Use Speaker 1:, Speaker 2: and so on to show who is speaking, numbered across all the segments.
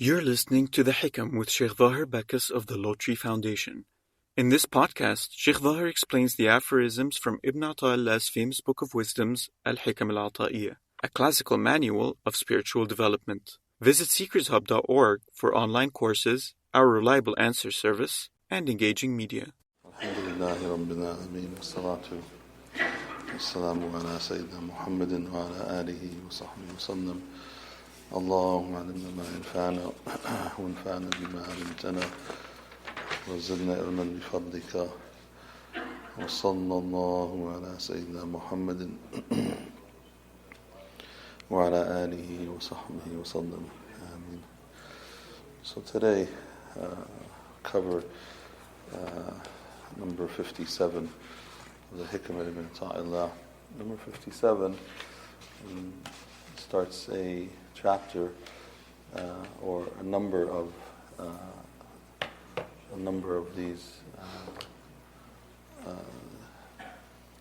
Speaker 1: You're listening to The Hikam with Shaykh Zahir Bacchus of the Lotri Foundation. In this podcast, Shaykh Zahir explains the aphorisms from Ibn Ata'illah's famous book of wisdoms, Al-Hikam Al-Ata'iyah, a classical manual of spiritual development. Visit seekershub.org for online courses, our reliable answer service, and engaging media.
Speaker 2: Alhamdulillahi Rabbil Alameen, wassalatu wassalamu ala Sayyidina Muhammadin wa ala alihi wa sahbihi wa sallam. اللهم علمنا ما ينفعنا وانفعنا بما علمتنا وزدنا علما بفضلك وصلى الله على سيدنا محمد وعلى آله وصحبه وسلم. Amen. So today cover number 57 of the Hikam ibn Ata'illah. Number 57 starts a chapter or a number of these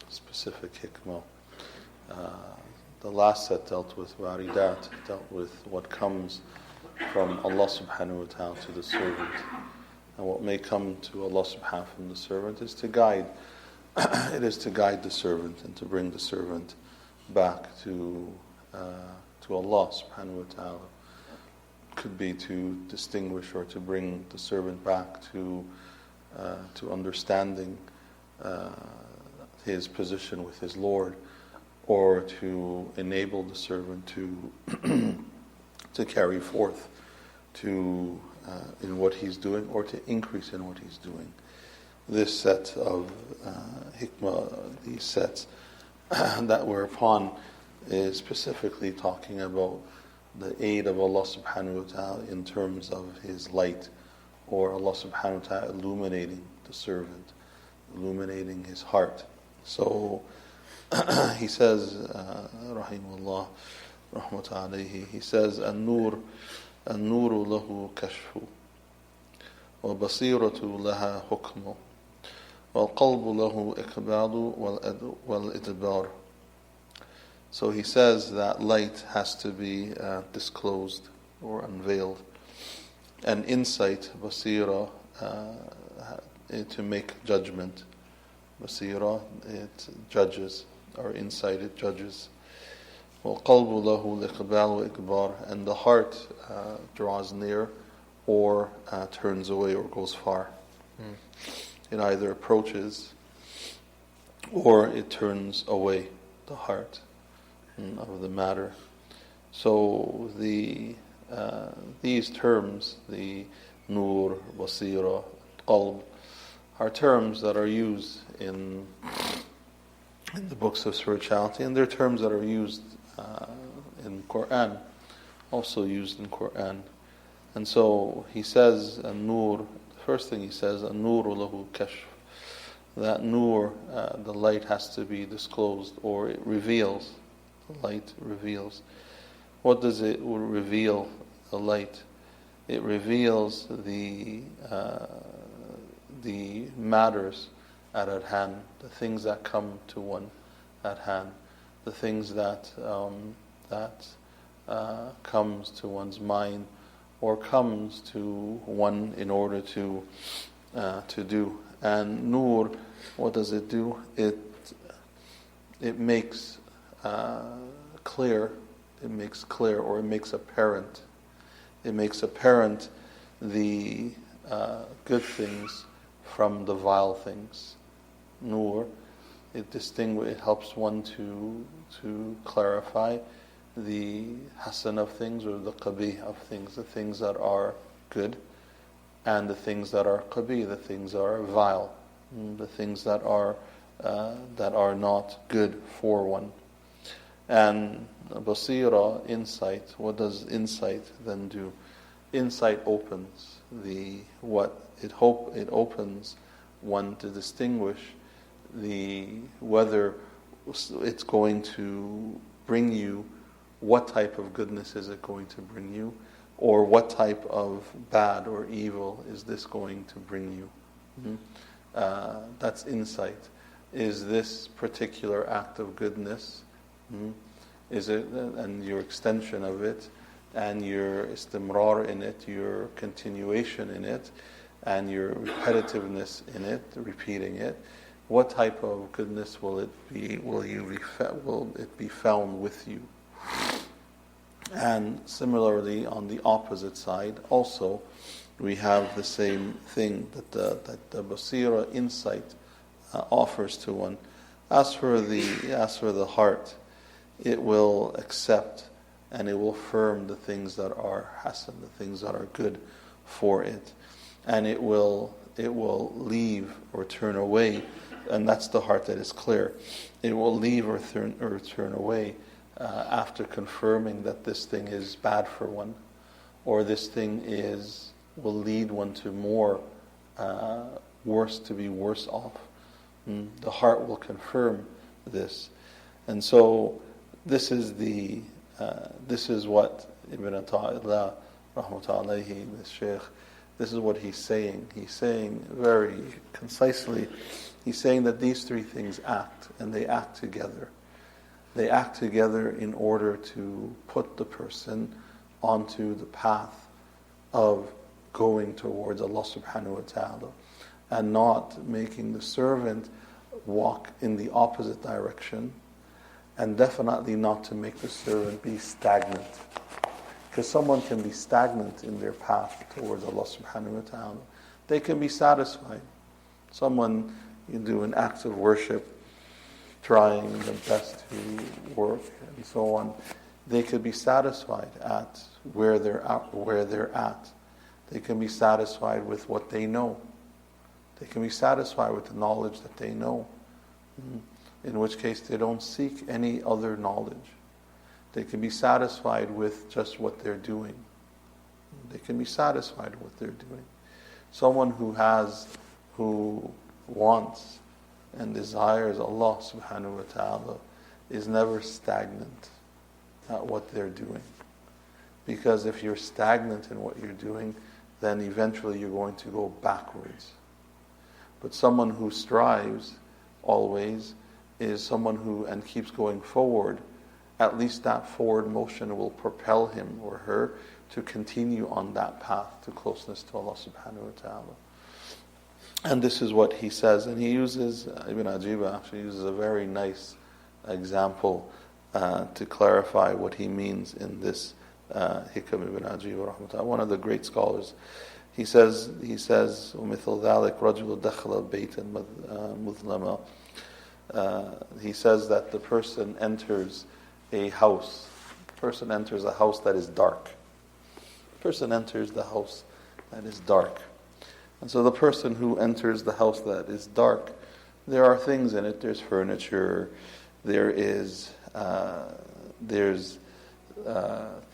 Speaker 2: specific hikmah. The last set dealt with waridat, dealt with what comes from Allah subhanahu wa ta'ala to the servant. And what may come to Allah subhanahu from the servant is to guide. It is to guide the servant and to bring the servant back to Allah subhanahu wa ta'ala. Could be to distinguish or to bring the servant back to understanding his position with his Lord, or to enable the servant to carry forth in what he's doing, or to increase in what he's doing. This set of hikmah, these sets that we're upon, is specifically talking about the aid of Allah subhanahu wa ta'ala in terms of His light, or Allah subhanahu wa ta'ala illuminating the servant, illuminating his heart. So he says, rahimahullah, rahmat alayhi, he says, النور له كشف وبصيرة لها حكم والقلب له إقبال والإدبار. So he says that light has to be disclosed or unveiled, and insight, basira, to make judgment. Basira, it judges, or insight, it judges. وَالْقَلْبُ لَهُ لِقْبَالُ وَإِقْبَارُ, and the heart draws near or turns away or goes far. It either approaches or it turns away, the heart of the matter. So these terms, the nur, basira, qalb, are terms that are used in the books of spirituality, and they're terms that are used in Quran, also used in Quran. And so he says, an-nur, the first thing he says, an-nuru lahu kashf. That nur, the light has to be disclosed, or it reveals. The light reveals. What does it reveal, the light? It reveals the matters at hand, the things that come to one at hand, the things that comes to one's mind, or comes to one in order to do. And nur, what does it do? It makes clear, or it makes apparent. It makes apparent the good things from the vile things. Nur, it helps one to clarify the hasan of things, or the qabih of things, the things that are good, and the things that are qabih, the things that are vile, the things that are not good for one. And basira, insight. What does insight then do? Insight opens it opens one to distinguish whether it's going to bring you, what type of goodness is it going to bring you, or what type of bad or evil is this going to bring you. That's insight. Is this particular act of goodness, is it, and your extension of it, and your istimrar in it, your continuation in it, and your repetitiveness in it, repeating it, what type of goodness will it be? Will it be found with you? And similarly, on the opposite side, also, we have the same thing that the basira insight offers to one. As for the heart, it will accept and it will affirm the things that are hasan, the things that are good for it, and it will leave or turn away, and that's the heart that is clear. It will leave or turn away after confirming that this thing is bad for one, or this thing will lead one to more to be worse off. The heart will confirm this, and so this is what Ibn Ata'illah rahmatullahi, the Shaykh, this is what he's saying. He's saying very concisely, he's saying that these three things act, and they act together. They act together in order to put the person onto the path of going towards Allah subhanahu wa ta'ala, and not making the servant walk in the opposite direction, and definitely not to make the servant be stagnant. Because someone can be stagnant in their path towards Allah subhanahu wa ta'ala. They can be satisfied. Someone, you do an act of worship, trying the best to work and so on. They could be satisfied at where they're at. They can be satisfied with what they know. They can be satisfied with the knowledge that they know. In which case they don't seek any other knowledge. They can be satisfied with just what they're doing. They can be satisfied with what they're doing. Someone who wants and desires Allah subhanahu wa ta'ala is never stagnant at what they're doing. Because if you're stagnant in what you're doing, then eventually you're going to go backwards. But someone who strives always is someone who and keeps going forward. At least that forward motion will propel him or her to continue on that path to closeness to Allah subhanahu wa ta'ala. And this is what he says, and he uses, Ibn Ajiba actually uses a very nice example to clarify what he means in this Hikam Ibn Ajiba rahmatullah, one of the great scholars. He says, وَمِثْلَ ذَلِكَ رَجُلُ دَخَلَ بَيْتًا مُظْلَمًا. He says that the person enters a house. The person enters a house that is dark. The person enters the house that is dark. And so the person who enters the house that is dark, there are things in it. There's furniture. There's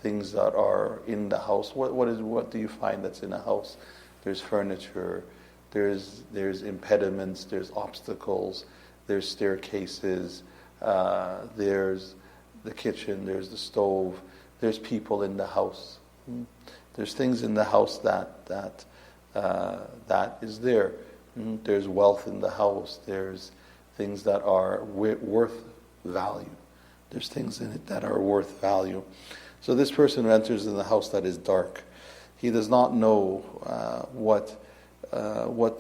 Speaker 2: things that are in the house. What do you find that's in a house? There's furniture. There's impediments. There's obstacles. There's staircases. There's the kitchen. There's the stove. There's people in the house. There's things in the house that is there. There's wealth in the house. There's things that are worth value. There's things in it that are worth value. So this person who enters in the house that is dark, he does not know what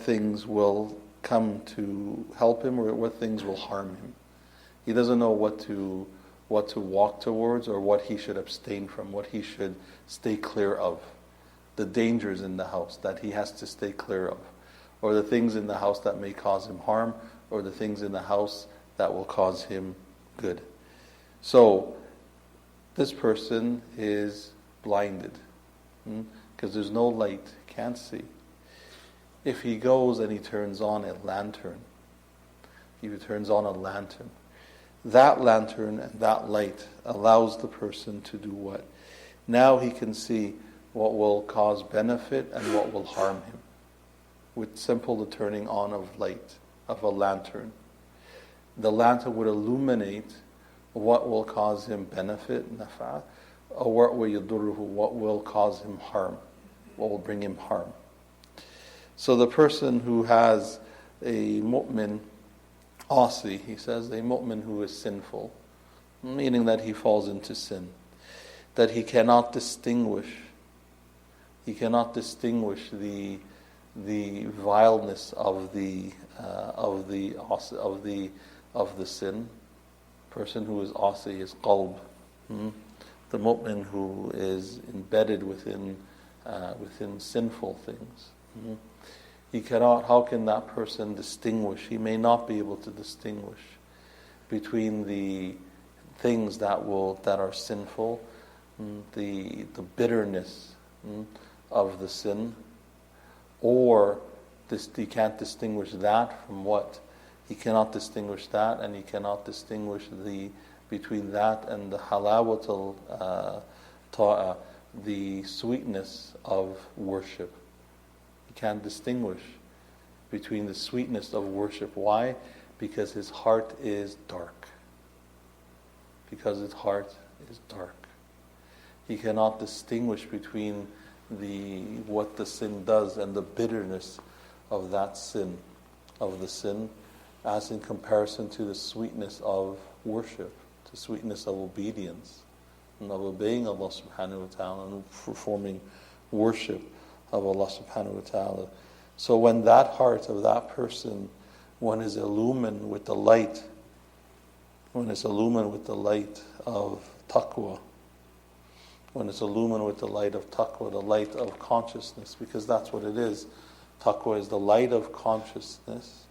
Speaker 2: things will come to help him or what things will harm him. He doesn't know what to walk towards or what he should abstain from, what he should stay clear of. The dangers in the house that he has to stay clear of, or the things in the house that may cause him harm, or the things in the house that will cause him good. So this person is blinded because there's no light, can't see. If he goes and he turns on a lantern, that lantern and that light allows the person to do what? Now he can see what will cause benefit and what will harm him with simple the turning on of light, of a lantern. The lantern would illuminate what will cause him benefit, nafa, or what will cause him harm, what will bring him harm. So the person who has a mu'min asi, he says, a mu'min who is sinful, meaning that he falls into sin. that he cannot distinguish. He cannot distinguish the vileness of the sin. Person who is asi is qalb. The mu'min who is embedded within sinful things. He cannot. How can that person distinguish? He may not be able to distinguish between the things that are sinful, the bitterness of the sin, or he can't distinguish that from what? He cannot distinguish that, and he cannot distinguish between that and the halawatul ta'a, the sweetness of worship. He can't distinguish between the sweetness of worship. Why? Because his heart is dark. Because his heart is dark. He cannot distinguish between what the sin does and the bitterness of that sin, of the sin, as in comparison to the sweetness of worship, the sweetness of obedience, and of obeying Allah subhanahu wa ta'ala and performing worship of Allah subhanahu wa ta'ala. So when that heart of that person, one is illumined with the light, when it's illumined with the light of taqwa, when it's illumined with the light of taqwa, the light of consciousness, because that's what it is. Taqwa is the light of consciousness.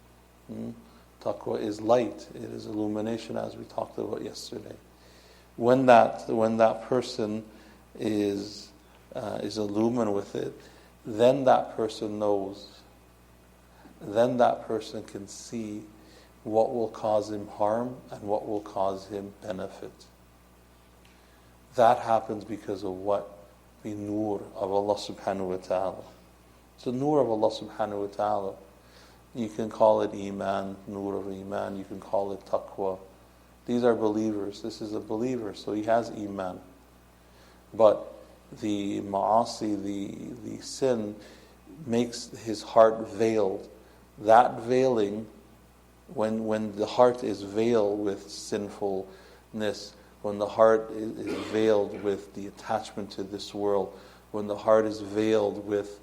Speaker 2: Taqwa is light. It is illumination, as we talked about yesterday. When that person is illumined with it, then that person knows. Then that person can see what will cause him harm and what will cause him benefit. That happens because of what? The nur of Allah subhanahu wa ta'ala. It's the nur of Allah subhanahu wa ta'ala. You can call it iman, nur of iman. You can call it taqwa. These are believers. This is a believer, so he has iman. But the ma'asi, the sin, makes his heart veiled. That veiling, when the heart is veiled with sinfulness, when the heart is veiled with the attachment to this world, when the heart is veiled with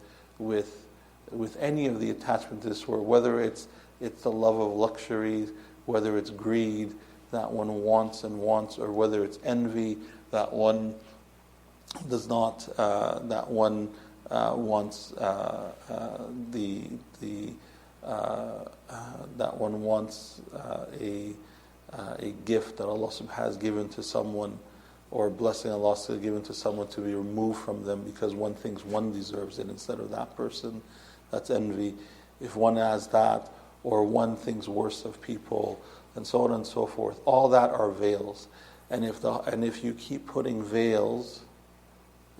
Speaker 2: any of the attachment to this world, whether it's the love of luxury, whether it's greed that one wants, or whether it's envy that one does not, that one wants that one wants a gift that Allah has given to someone, or a blessing Allah has given to someone to be removed from them because one thinks one deserves it instead of that person. That's envy. If one has that, or one thinks worse of people, and so on and so forth, all that are veils. And if you keep putting veils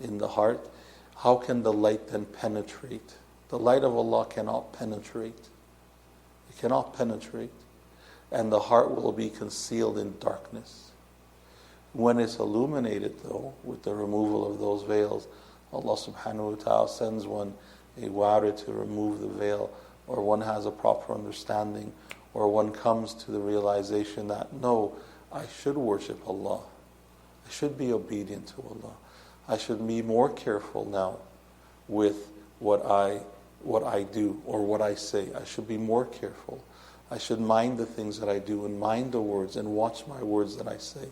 Speaker 2: in the heart, how can the light then penetrate? The light of Allah cannot penetrate. It cannot penetrate. And the heart will be concealed in darkness. When it's illuminated, though, with the removal of those veils, Allah subhanahu wa ta'ala sends one a wari to remove the veil, or one has a proper understanding, or one comes to the realization that, no, I should worship Allah. I should be obedient to Allah. I should be more careful now with what I do or what I say. I should be more careful. I should mind the things that I do and mind the words and watch my words that I say.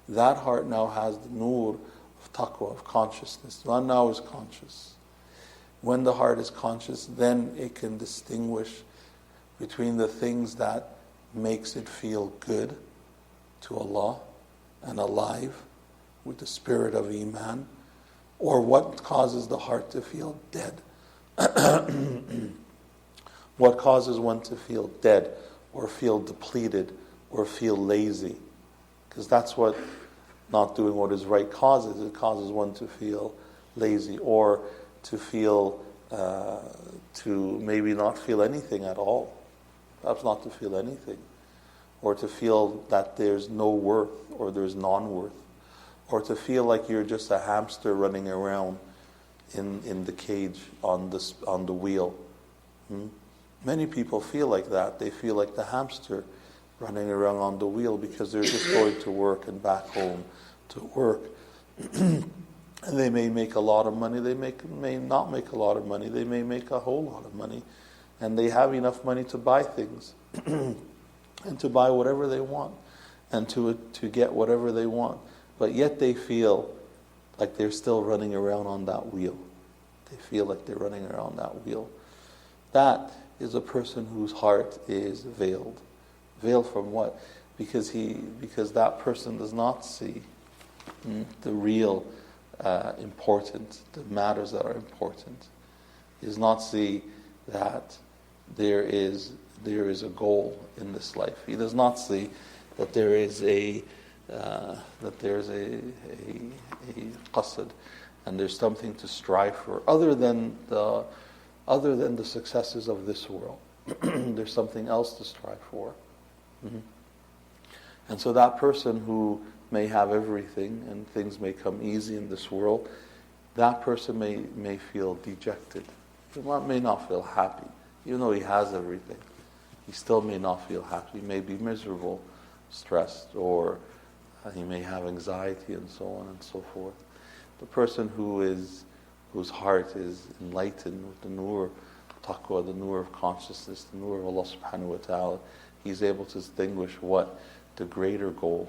Speaker 2: That heart now has the nur of taqwa, of consciousness. One now is conscious. When the heart is conscious, then it can distinguish between the things that makes it feel good to Allah and alive with the spirit of iman, or what causes the heart to feel dead. What causes one to feel dead or feel depleted or feel lazy? Because that's what not doing what is right causes. It causes one to feel lazy, or to feel, to maybe not feel anything at all. Perhaps not to feel anything. Or to feel that there's no worth, or there's non-worth. Or to feel like you're just a hamster running around in the cage on the wheel. Many people feel like that. They feel like the hamster running around on the wheel because they're just going to work and back home to work And they may make a lot of money, they may not make a lot of money, they may make a whole lot of money, and they have enough money to buy things, and to buy whatever they want, and to get whatever they want, but yet they feel like they're still running around on that wheel. They feel like they're running around that wheel. That is a person whose heart is veiled. Veiled from what? Because that person does not see the real important, the matters that are important. He does not see that there is a goal in this life. He does not see that there is a qasd, and there's something to strive for other than the successes of this world. There's something else to strive for. And so that person who may have everything and things may come easy in this world, that person may feel dejected. He may not feel happy. Even though he has everything, he still may not feel happy. He may be miserable, stressed, or he may have anxiety and so on and so forth. The person whose heart is enlightened with the nur, taqwa, the nur of consciousness, the nur of Allah subhanahu wa ta'ala, he's able to distinguish what? The greater goal,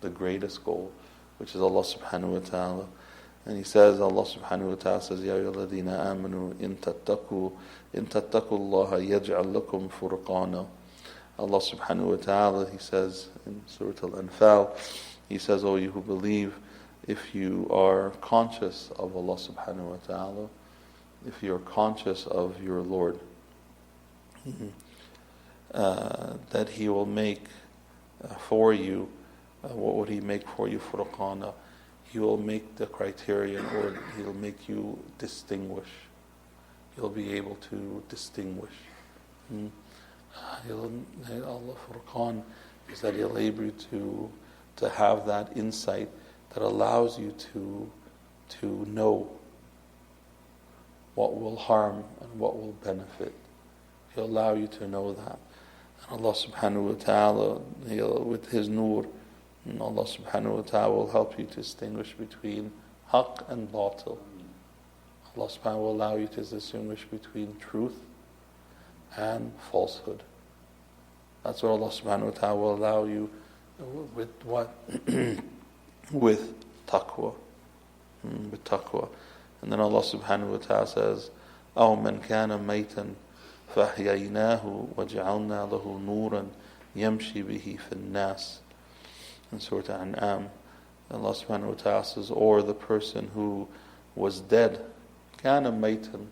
Speaker 2: the greatest goal, which is Allah subhanahu wa ta'ala. And he says, Allah subhanahu wa ta'ala says, Ya ayyuhalladhina amanu in tattaqu Allaha yaj'al lakum furqana. Allah subhanahu wa ta'ala, he says in Surah Al-Anfal, he says, O you who believe, if you are conscious of Allah subhanahu wa ta'ala, if you are conscious of your Lord, that He will make for you, what would He make for you? Furqana. He will make the criterion, or He'll make you distinguish. You'll be able to distinguish. Allah Furqan is that He'll able you to have that insight that allows you to know what will harm and what will benefit. He'll allow you to know that. And Allah subhanahu wa ta'ala, with His nur, and Allah subhanahu wa ta'ala will help you to distinguish between haqq and batil. Allah subhanahu wa ta'ala will allow you to distinguish between truth and falsehood. That's what Allah subhanahu wa ta'ala will allow you with what? With taqwa. With taqwa. And then Allah subhanahu wa ta'ala says, أَوْ مَنْ كَانَ مَيْتًا فَأَحْيَيْنَاهُ وَجَعَلْنَا لَهُ نُورًا يَمْشِي بِهِ فِي النَّاسِ. In Surah An'am, Allah subhanahu wa ta'ala says, or the person who was dead, كَانَ مَيْتًا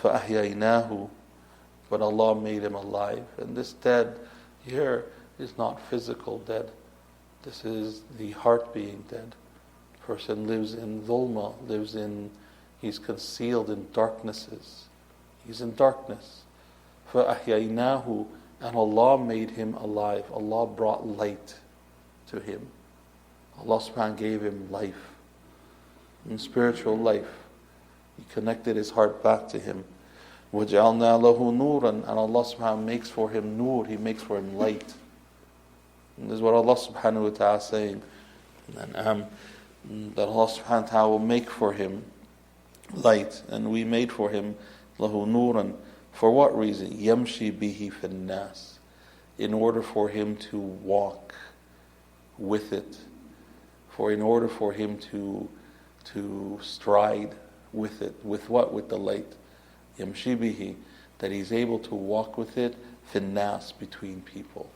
Speaker 2: فَأَحْيَيْنَاهُ, but Allah made him alive. And this dead here is not physical dead. This is the heart being dead. The person lives in dhulma, he's concealed in darknesses. He's in darkness. فَأَحْيَيْنَاهُ, and Allah made him alive. Allah brought light to him. Allah subhanahu wa ta'ala gave him life, and spiritual life. He connected his heart back to Him. وَجَعَلْنَا لَهُ نُورًا, and Allah subhanahu wa ta'ala makes for him nur, He makes for him light. And this is what Allah subhanahu wa ta'ala is saying. And that Allah subhanahu wa ta'ala will make for him light, and we made for him lahu nuran. For what reason? Yamshi bihi fin nas, in order for him to walk with it, in order for him to stride with it. With what? With the light. Yamshi bihi, that he's able to walk with it fin nas, between people.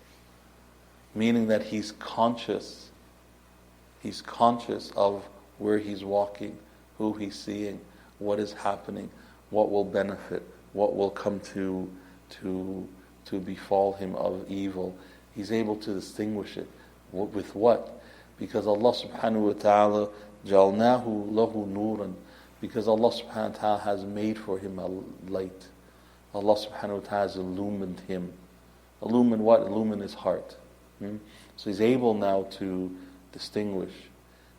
Speaker 2: Meaning that he's conscious of where he's walking, who he's seeing, what is happening, what will benefit, what will come to befall him of evil. He's able to distinguish it. With what? Because Allah subhanahu wa ta'ala jalnahu lahu nuran, because Allah subhanahu wa ta'ala has made for him a light. Allah subhanahu wa ta'ala has illumined him. Illumine what? Illumine his heart. So he's able now to distinguish,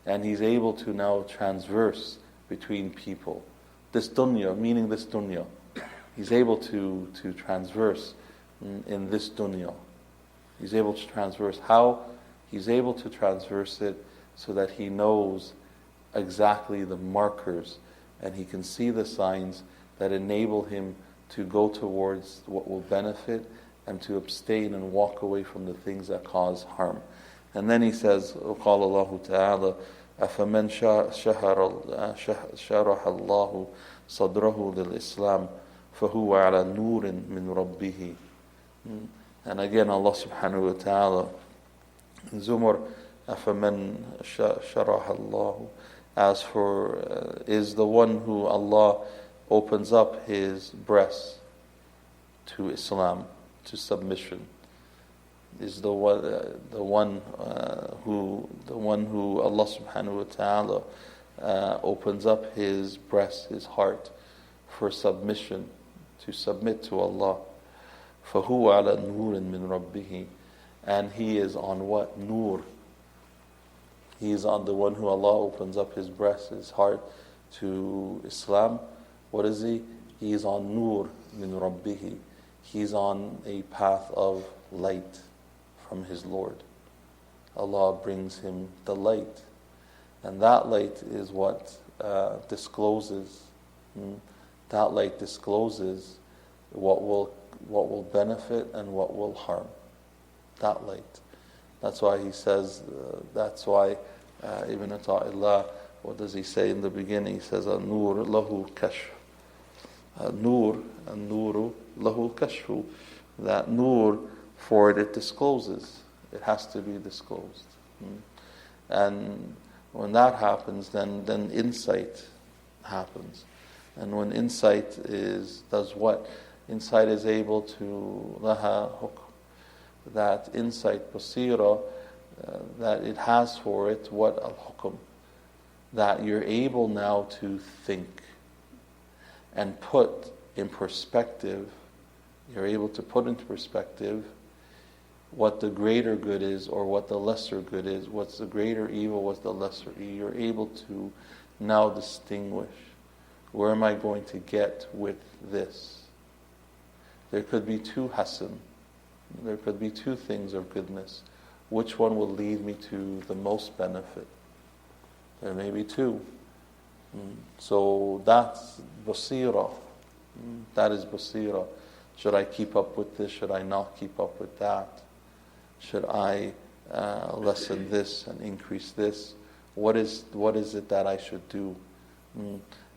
Speaker 2: and he's able to now transverse between people. This dunya, meaning this dunya, he's able to transverse in this dunya. He's able to transverse. How? He's able to transverse it so that he knows exactly the markers and he can see the signs that enable him to go towards what will benefit and to abstain and walk away from the things that cause harm. And then he says, قال الله تعالى أفمن شرح الله صدره للإسلام فهو على نور من ربه. And again Allah subhanahu wa ta'ala in Zumar, أفمن شرح الله, as for is the one who Allah opens up his breast to Islam, to submission, is the one who Allah subhanahu wa ta'ala opens up his breast, his heart for submission, to submit to Allah. فَهُوَ عَلَى نُورٍ مِّن رَبِّهِ, and he is on what? Nur. He is on the one who Allah opens up his breast, his heart to Islam. What is he? He is on Nur min Rabbihi. He's on a path of light from his Lord. Allah brings him the light. And that light is what discloses. That light discloses what will benefit and what will harm. That light. That's why he says, that's why Ibn Ata'illah, what does he say in the beginning? He says, An-nur lahu kashf. Nur, an-nuru lahu kashfu. That nur, for it discloses. It has to be disclosed. And when that happens, then insight happens. And when insight does what? Insight is able to, laha hukm. That insight, basira, that it has for it, what al-hukm? That you're able now to think and put in perspective, you're able to put into perspective what the greater good is or what the lesser good is, what's the greater evil, what's the lesser evil. You're able to now distinguish, where am I going to get with this? There could be two hasan, there could be two things of goodness. Which one will lead me to the most benefit? There may be two. So that's basira. That is basira. Should I keep up with this? Should I not keep up with that? Should I lessen this and increase this? What is it that I should do?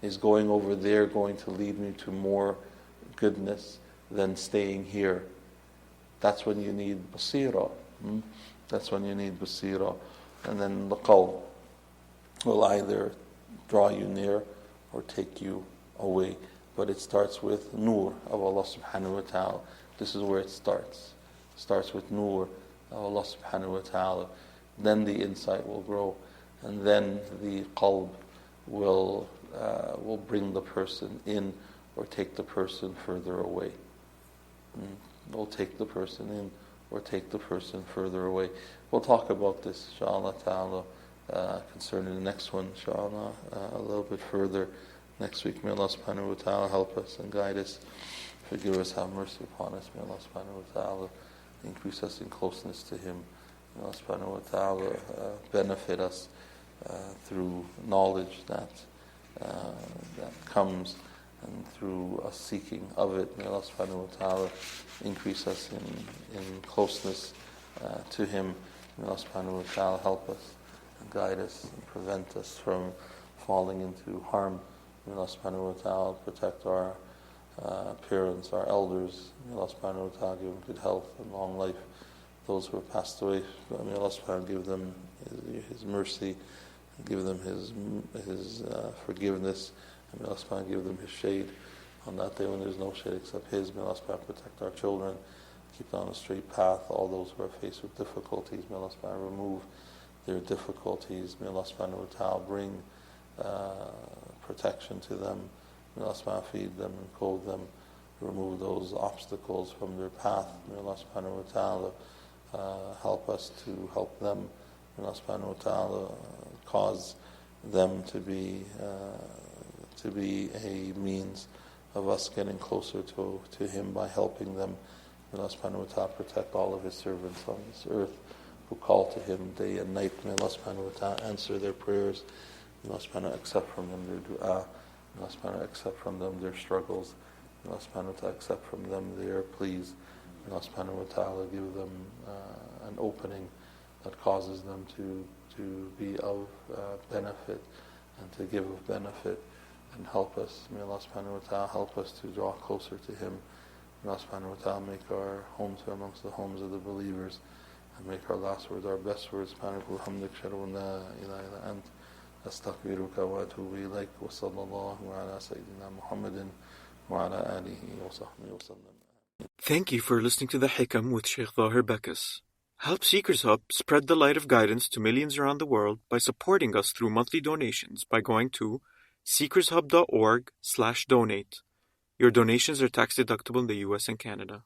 Speaker 2: Is going over there going to lead me to more goodness than staying here? That's when you need basira. That's when you need basira. And then the qawl will either draw you near or take you away. But it starts with nur of Allah subhanahu wa ta'ala. This is where it starts. It starts with nur of Allah subhanahu wa ta'ala. Then the insight will grow. And then the qalb will bring the person in or take the person further away. Will take the person in or take the person further away. We'll talk about this, inshallah ta'ala, concerning the next one, inshallah, a little bit further next week. May Allah subhanahu wa ta'ala help us and guide us, forgive us, have mercy upon us. May Allah subhanahu wa ta'ala increase us in closeness to Him. May Allah subhanahu wa ta'ala benefit us through knowledge that comes and through us seeking of it. May Allah subhanahu wa ta'ala increase us in closeness to Him. May Allah subhanahu wa ta'ala help us and guide us and prevent us from falling into harm. May Allah subhanahu wa ta'ala protect our parents, our elders. May Allah subhanahu wa ta'ala give them good health and long life. Those who have passed away, may Allah subhanahu wa ta'ala give them His mercy, give them His forgiveness. And may Allah subhanahu wa ta'ala give them His shade on that day when there's no shade except His. May Allah subhanahu wa ta'ala protect our children, keep them on a straight path. All those who are faced with difficulties, may Allah subhanahu wa ta'ala remove their difficulties. May Allah subhanahu wa ta'ala bring protection to them. May Allah subhanahu wa ta'ala feed them and clothe them, remove those obstacles from their path. May Allah subhanahu wa ta'ala help us to help them. May Allah subhanahu wa ta'ala cause them to be a means of us getting closer to Him by helping them. May Allah subhanahu wa ta'ala protect all of His servants on this earth who call to Him day and night. May Allah subhanahu wa ta'ala answer their prayers. May Allah subhanahu wa ta'ala accept from them their dua. May Allah subhanahu wa ta'ala accept from them their struggles. May Allah subhanahu wa ta'ala accept from them their pleas. May Allah subhanahu wa ta'ala give them an opening that causes them to be of benefit and to give of benefit and help us. May Allah subhanahu wa ta'ala help us to draw closer to Him. May Allah subhanahu wa ta'ala make our homes amongst the homes of the believers and make our last words our best words. Subhanahu hamdik shadu la ilaha illa ant astaghfiruka wa atubu ilayk wa sallallahu ala sayyidina Muhammadin wa ala alihi wa sahbihi wa sallam.
Speaker 1: Thank you for listening to The Hikam with Shaykh Zahir Bacchus. Help Seekers Hub spread the light of guidance to millions around the world by supporting us through monthly donations by going to seekershub.org/donate. Your donations are tax deductible in the US and Canada.